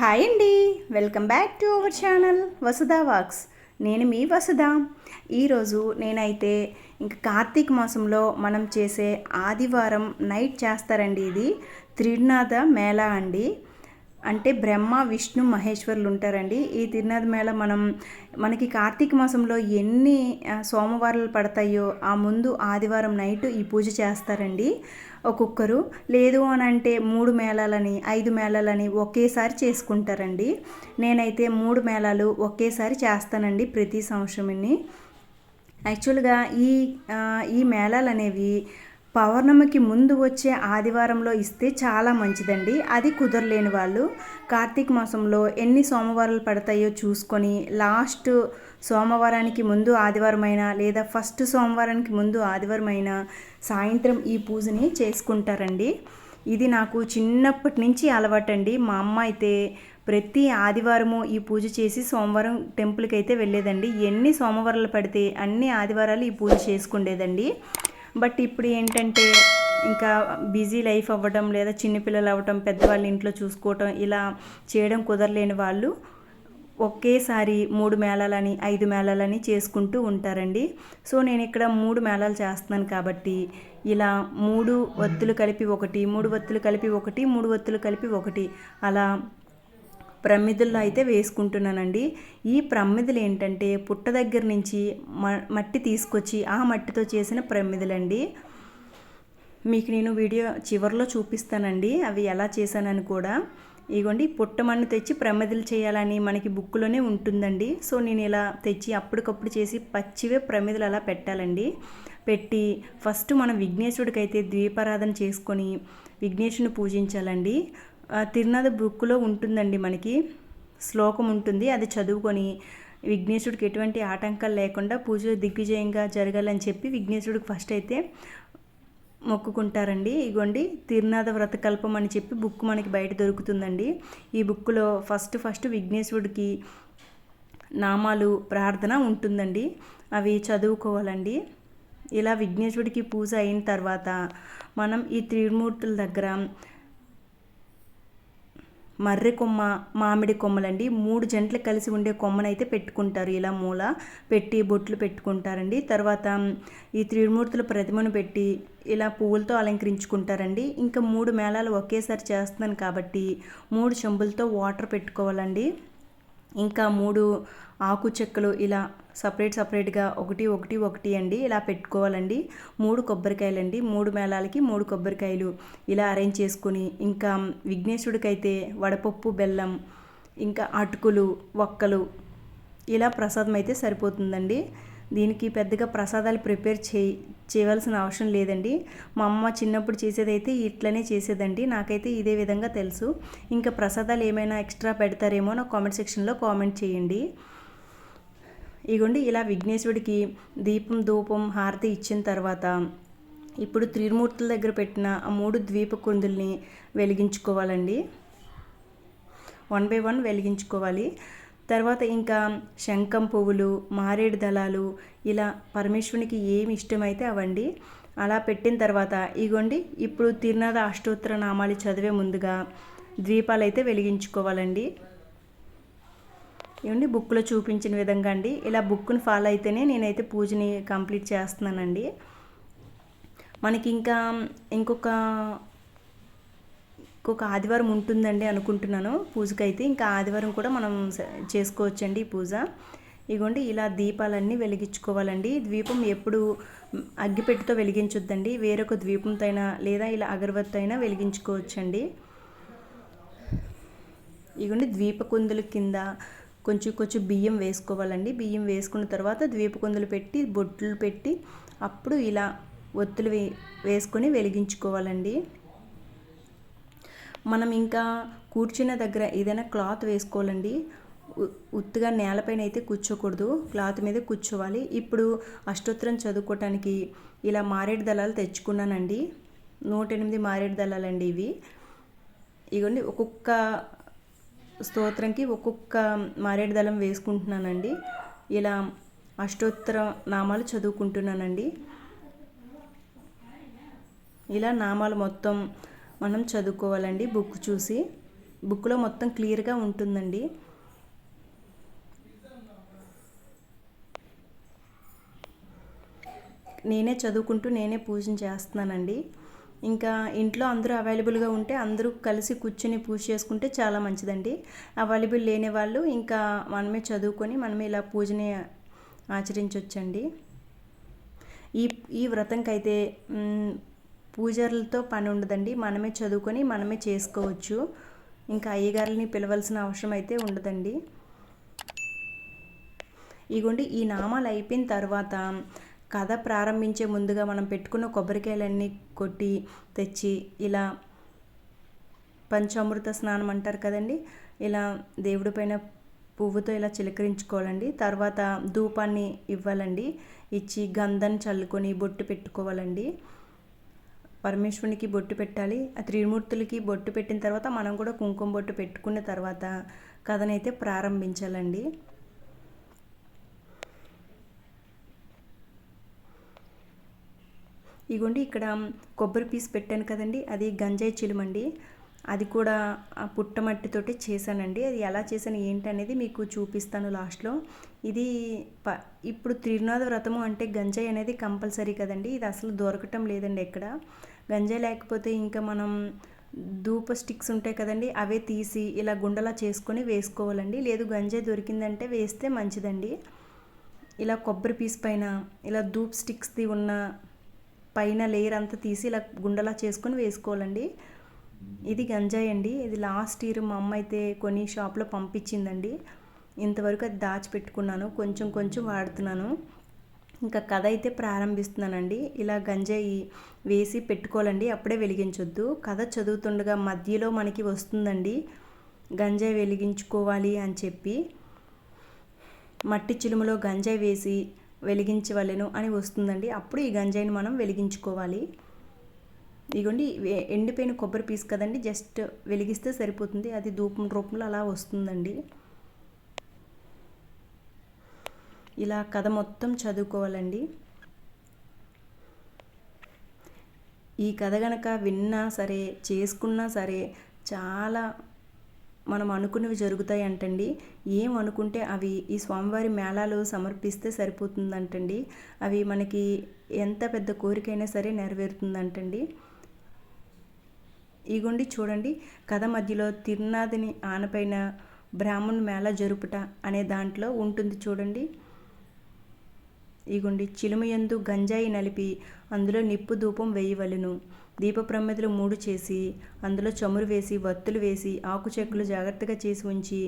Hi అండి, welcome back to our channel Vasudha వాక్స్. నేను మీ వసుధ. ఈరోజు నేనైతే ఇంక కార్తీక మాసంలో మనం చేసే ఆదివారం నైట్ చేస్తారండి. ఇది త్రినాథ మేళా అండి. అంటే బ్రహ్మ విష్ణు మహేశ్వరులు ఉంటారండి. ఈ త్రినాథ మేళా మనకి కార్తీక మాసంలో ఎన్ని సోమవారాలు పడతాయో ఆ ముందు ఆదివారం నైట్ ఈ పూజ చేస్తారండి ఒక్కొక్కరు. లేదు అని అంటే 3 మేళాలని 5 మేళాలని ఒకేసారి చేసుకుంటారండి. నేనైతే 3 మేళాలు ఒకేసారి చేస్తానండి ప్రతి సంవత్సరంని. యాక్చువల్గా ఈ మేళాలు అనేవి పౌర్ణమికి ముందు వచ్చే ఆదివారంలో ఇస్తే చాలా మంచిదండి. అది కుదరలేని వాళ్ళు కార్తీక మాసంలో ఎన్ని సోమవారాలు పడతాయో చూసుకొని లాస్ట్ సోమవారానికి ముందు ఆదివారమైనా లేదా ఫస్ట్ సోమవారానికి ముందు ఆదివారమైనా సాయంత్రం ఈ పూజని చేసుకుంటారండి. ఇది నాకు చిన్నప్పటి నుంచి అలవాటండి. మా అమ్మ అయితే ప్రతి ఆదివారము ఈ పూజ చేసి సోమవారం టెంపుల్కి అయితే వెళ్ళేదండి. ఎన్ని సోమవారాలు పడితే అన్ని ఆదివారాలు ఈ పూజ చేసుకుండేదండి. బట్ ఇప్పుడు ఏంటంటే ఇంకా బిజీ లైఫ్ అవ్వడం, లేదా చిన్నపిల్లలు అవ్వటం, పెద్దవాళ్ళ ఇంట్లో చూసుకోవటం, ఇలా చేయడం కుదరలేని వాళ్ళు ఒకేసారి 3 మేళాలని 5 మేళాలని చేసుకుంటూ ఉంటారండి. సో నేను ఇక్కడ 3 మేళాలు చేస్తున్నాను కాబట్టి ఇలా 3 వత్తులు కలిపి ఒకటి, 3 వత్తులు కలిపి ఒకటి, 3 వత్తులు కలిపి ఒకటి అలా ప్రమిదల్లో అయితే వేసుకుంటున్నానండి. ఈ ప్రమిదలు ఏంటంటే పుట్ట దగ్గర నుంచి మట్టి తీసుకొచ్చి ఆ మట్టితో చేసిన ప్రమిదలండి. మీకు నేను వీడియో చివరిలో చూపిస్తానండి అవి ఎలా చేశానని కూడా. ఇగోండి, పుట్టమన్ను తెచ్చి ప్రమిదలు చేయాలని మనకి బుక్లోనే ఉంటుందండి. సో నేను ఇలా తెచ్చి అప్పటికప్పుడు చేసి పచ్చివే ప్రమిదలు అలా పెట్టాలండి. పెట్టి ఫస్ట్ మనం విఘ్నేశ్వరుడికి అయితే దీపారాధన చేసుకొని విఘ్నేశ్వరుని పూజించాలండి. తిరునాథ బుక్లో ఉంటుందండి, మనకి శ్లోకం ఉంటుంది, అది చదువుకొని విఘ్నేశ్వరుడికి ఎటువంటి ఆటంకాలు లేకుండా పూజ దిగ్విజయంగా జరగాలని చెప్పి విఘ్నేశ్వరుడికి ఫస్ట్ అయితే మొక్కుకుంటారండి. ఇగోండి, తిరునాథ వ్రతకల్పం అని చెప్పి బుక్ మనకి బయట దొరుకుతుందండి. ఈ బుక్లో ఫస్ట్ విఘ్నేశ్వరుడికి నామాలు ప్రార్థన ఉంటుందండి, అవి చదువుకోవాలండి. ఇలా విఘ్నేశ్వరుడికి పూజ అయిన తర్వాత మనం ఈ త్రిమూర్తుల దగ్గర మర్రి కొమ్మ, మామిడి కొమ్మలండి, 3 జంటలు కలిసి ఉండే కొమ్మనైతే పెట్టుకుంటారు. ఇలా మూల పెట్టి బొట్లు పెట్టుకుంటారండి. తర్వాత ఈ త్రిమూర్తుల ప్రతిమను పెట్టి ఇలా పువ్వులతో అలంకరించుకుంటారండి. ఇంకా 3 మేళాలు ఒకేసారి చేస్తున్నాను కాబట్టి 3 చెంబులతో వాటర్ పెట్టుకోవాలండి. ఇంకా 3 ఆకు చెక్కలు ఇలా సపరేట్గా ఒకటి అండి ఇలా పెట్టుకోవాలండి. 3 కొబ్బరికాయలండి, 3 మేళాలకి 3 కొబ్బరికాయలు ఇలా అరేంజ్ చేసుకుని, ఇంకా విఘ్నేశ్వరుడికి అయితే వడపప్పు, బెల్లం, ఇంకా అటుకులు, వక్కలు ఇలా ప్రసాదం అయితే సరిపోతుందండి. దీనికి పెద్దగా ప్రసాదాలు ప్రిపేర్ చేయవలసిన అవసరం లేదండి. మా అమ్మ చిన్నప్పుడు చేసేదైతే ఇట్లనే చేసేదండి, నాకైతే ఇదే విధంగా తెలుసు. ఇంకా ప్రసాదాలు ఏమైనా ఎక్స్ట్రా పెడతారేమో నా కామెంట్ సెక్షన్లో కామెంట్ చేయండి. ఇగోండి, ఇలా విఘ్నేశ్వరుడికి దీపం, ధూపం, హారతి ఇచ్చిన తర్వాత ఇప్పుడు త్రిమూర్తుల దగ్గర పెట్టిన ఆ 3 ద్వీప కుందుల్ని వెలిగించుకోవాలండి. 1 by 1 వెలిగించుకోవాలి. తర్వాత ఇంకా శంఖం పువ్వులు, మారేడు దళాలు ఇలా పరమేశ్వరునికి ఏమి ఇష్టమైతే అవండి అలా పెట్టిన తర్వాత ఇగోండి, ఇప్పుడు తిరునాథ అష్టోత్తర నామాలు చదివే ముందుగా ద్వీపాలు అయితే వెలిగించుకోవాలండి. ఇవ్వండి, బుక్లో చూపించిన విధంగా అండి. ఇలా బుక్ని ఫాలో అయితేనే నేనైతే పూజని కంప్లీట్ చేస్తున్నానండి. మనకి ఇంకా ఇంకొక ఆదివారం ఉంటుందండి అనుకుంటున్నాను పూజకైతే. ఇంకా ఆదివారం కూడా మనం చేసుకోవచ్చండి ఈ పూజ. ఇగోండి, ఇలా దీపాలన్నీ వెలిగించుకోవాలండి. ద్వీపం ఎప్పుడు అగ్గిపెట్టితో వెలిగించొద్దండి, వేరొక ద్వీపంతో అయినా లేదా ఇలా అగరబత్తి అయినా వెలిగించుకోవచ్చండి. ఇగోండి, ద్వీపకుందుల కింద కొంచెం బియ్యం వేసుకోవాలండి. బియ్యం వేసుకున్న తర్వాత ద్వీపకుందులు పెట్టి బొట్లు పెట్టి అప్పుడు ఇలా ఒత్తులు వేసుకొని వెలిగించుకోవాలండి. మనం ఇంకా కూర్చున్న దగ్గర ఏదైనా క్లాత్ వేసుకోవాలండి. ఉత్తుగా నేలపైన అయితే కూర్చోకూడదు, క్లాత్ మీద కూర్చోవాలి. ఇప్పుడు అష్టోత్తరం చదువుకోవటానికి ఇలా మారేడు దళాలు తెచ్చుకున్నానండి. 108 మారేడు దళాలండి ఇవి. ఇగోండి, ఒక్కొక్క స్తోత్రంకి ఒక్కొక్క మారేడు దళం వేసుకుంటున్నానండి. ఇలా అష్టోత్తర నామాలు చదువుకుంటున్నానండి. ఇలా నామాలు మొత్తం మనం చదువుకోవాలండి బుక్ చూసి. బుక్లో మొత్తం క్లియర్గా ఉంటుందండి. నేనే చదువుకుంటూ నేనే పూజను చేస్తున్నానండి. ఇంకా ఇంట్లో అందరూ అవైలబుల్గా ఉంటే అందరూ కలిసి కూర్చొని పూజ చేసుకుంటే చాలా మంచిదండి. అవైలబుల్ లేని వాళ్ళు ఇంకా మనమే చదువుకొని మనమే ఇలా పూజని ఆచరించవచ్చండి. ఈ ఈ వ్రతంకైతే పూజారులతో పని ఉండదండి. మనమే చదువుకొని మనమే చేసుకోవచ్చు. ఇంకా అయ్యగారులని పిలవాల్సిన అవసరం అయితే ఉండదండి. ఇగోండి ఈ నామాలు అయిపోయిన తర్వాత కథ ప్రారంభించే ముందుగా మనం పెట్టుకున్న కొబ్బరికాయలన్నీ కొట్టి తెచ్చి ఇలా పంచామృత స్నానం అంటారు కదండి, ఇలా దేవుడి పైన పువ్వుతో ఇలా చిలకరించుకోవాలండి. తర్వాత ధూపాన్ని ఇవ్వాలండి. ఇచ్చి గంధం చల్లుకొని బొట్టు పెట్టుకోవాలండి. పరమేశ్వరునికి బొట్టు పెట్టాలి. ఆ త్రిమూర్తులకి బొట్టు పెట్టిన తర్వాత మనం కూడా కుంకుమ బొట్టు పెట్టుకున్న తర్వాత కథనైతే ప్రారంభించాలండి. ఇగోండి ఇక్కడ కొబ్బరి పీస్ పెట్టాను కదండి, అది గంజాయి చిలుమండి. అది కూడా పుట్టమట్టితోటి చేశానండి. అది ఎలా చేశాను ఏంటనేది మీకు చూపిస్తాను లాస్ట్లో. ఇది ఇప్పుడు త్రినాథ వ్రతము అంటే గంజాయి అనేది కంపల్సరీ కదండి. ఇది అసలు దొరకటం లేదండి ఎక్కడ. గంజాయి లేకపోతే ఇంకా మనం ధూప స్టిక్స్ ఉంటాయి కదండి, అవే తీసి ఇలా గుండలా చేసుకొని వేసుకోవాలండి. లేదు గంజాయి దొరికిందంటే వేస్తే మంచిదండి. ఇలా కొబ్బరి పీస్ పైన ఇలా ధూప్ స్టిక్స్ది ఉన్న పైన లేయర్ అంతా తీసి ఇలా గుండలా చేసుకొని వేసుకోవాలండి. ఇది గంజాయి అండి. ఇది లాస్ట్ ఇయర్ మా అమ్మ అయితే కొన్ని షాప్లో పంపించిందండి. ఇంతవరకు అది దాచిపెట్టుకున్నాను, కొంచెం కొంచెం వాడుతున్నాను. ఇంకా కథ అయితే ప్రారంభిస్తున్నానండి. ఇలా గంజాయి వేసి పెట్టుకోవాలండి, అప్పుడే వెలిగించొద్దు. కథ చదువుతుండగా మధ్యలో మనకి వస్తుందండి గంజాయి వెలిగించుకోవాలి అని చెప్పి. మట్టి చిలుములో గంజాయి వేసి వెలిగించవలెను అని వస్తుందండి. అప్పుడు ఈ గంజాయిని మనం వెలిగించుకోవాలి. ఇదిగోండి ఎండిపోయిన కొబ్బరి పీస్ కదండి, జస్ట్ వెలిగిస్తే సరిపోతుంది. అది ధూపం రూపంలో అలా వస్తుందండి. ఇలా కథ మొత్తం చదువుకోవాలండి. ఈ కథ గనక విన్నా సరే చేసుకున్నా సరే చాలా మనం అనుకున్నవి జరుగుతాయి అంటండి. ఏం అనుకుంటే అవి ఈ స్వామివారి మేళాలు సమర్పిస్తే సరిపోతుందంటండి. అవి మనకి ఎంత పెద్ద కోరికైనా సరే నెరవేరుతుందంటండి. ఇగోండి చూడండి, కథ మధ్యలో తిరునాథుని ఆనపైన బ్రాహ్మణ్ మేళ జరుపుట అనే దాంట్లో ఉంటుంది చూడండి. ఇగోండి చిలుమయందు గంజాయి నలిపి అందులో నిప్పు ధూపం వేయవలెను. దీప ప్రమిదలు 3 చేసి అందులో చమురు వేసి వత్తులు వేసి ఆకు చెక్కులు జాగ్రత్తగా చేసి ఉంచి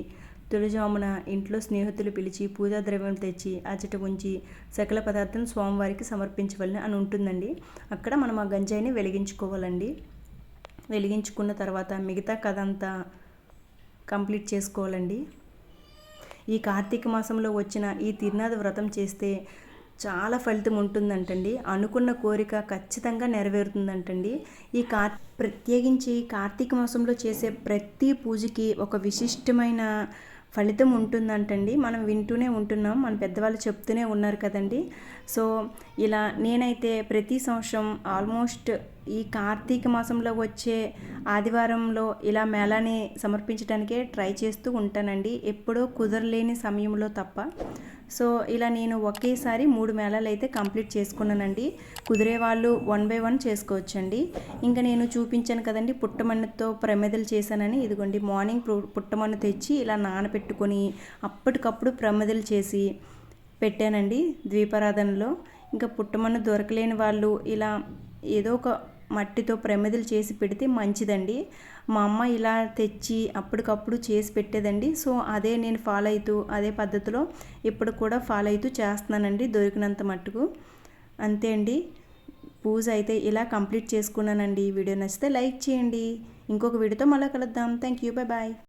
తొలిజామున ఇంట్లో స్నేహితులు పిలిచి పూజా ద్రవ్యం తెచ్చి అచ్చట ఉంచి సకల పదార్థం స్వామివారికి సమర్పించవలని అని ఉంటుందండి. అక్కడ మనం ఆ గంజాయిని వెలిగించుకోవాలండి. వెలిగించుకున్న తర్వాత మిగతా కథ అంతా కంప్లీట్ చేసుకోవాలండి. ఈ కార్తీక మాసంలో వచ్చిన ఈ తిరునాథ వ్రతం చేస్తే చాలా ఫలితం ఉంటుందంటండి. అనుకున్న కోరిక ఖచ్చితంగా నెరవేరుతుందంటండి. ప్రత్యేకించి కార్తీక మాసంలో చేసే ప్రతి పూజకి ఒక విశిష్టమైన ఫలితం ఉంటుందంటండి. మనం వింటూనే ఉంటున్నాం, మన పెద్దవాళ్ళు చెప్తూనే ఉన్నారు కదండి. సో ఇలా నేనైతే ప్రతి సంవత్సరం ఆల్మోస్ట్ ఈ కార్తీక మాసంలో వచ్చే ఆదివారంలో ఇలా మేళాని సమర్పించడానికే ట్రై చేస్తూ ఉంటానండి, ఎప్పుడో కుదరలేని సమయంలో తప్ప. సో ఇలా నేను ఒకేసారి 3 మేళాలు అయితే కంప్లీట్ చేసుకున్నానండి. కుదిరే వాళ్ళు 1 by 1 చేసుకోవచ్చండి. ఇంకా నేను చూపించాను కదండి పుట్టమన్నుతో ప్రమిదలు చేశానని. ఇదిగోండి మార్నింగ్ పుట్టమన్ను తెచ్చి ఇలా నానబెట్టుకొని అప్పటికప్పుడు ప్రమిదలు చేసి పెట్టానండి దీపారాధనలో. ఇంకా పుట్టమన్ను దొరకలేని వాళ్ళు ఇలా ఏదో ఒక మట్టితో ప్రమిదలు చేసి పెడితే మంచిదండి. మా అమ్మ ఇలా తెచ్చి అప్పటికప్పుడు చేసి పెట్టేదండి. సో అదే నేను ఫాలో అవుతూ అదే పద్ధతిలో ఇప్పుడు కూడా ఫాలో అవుతూ చేస్తున్నానండి దొరికినంత మట్టుకు. అంతే అండి, పూజ అయితే ఇలా కంప్లీట్ చేసుకున్నానండి. వీడియో నచ్చితే లైక్ చేయండి. ఇంకొక వీడియోతో మళ్ళీ కలుద్దాం. Thank you, bye bye.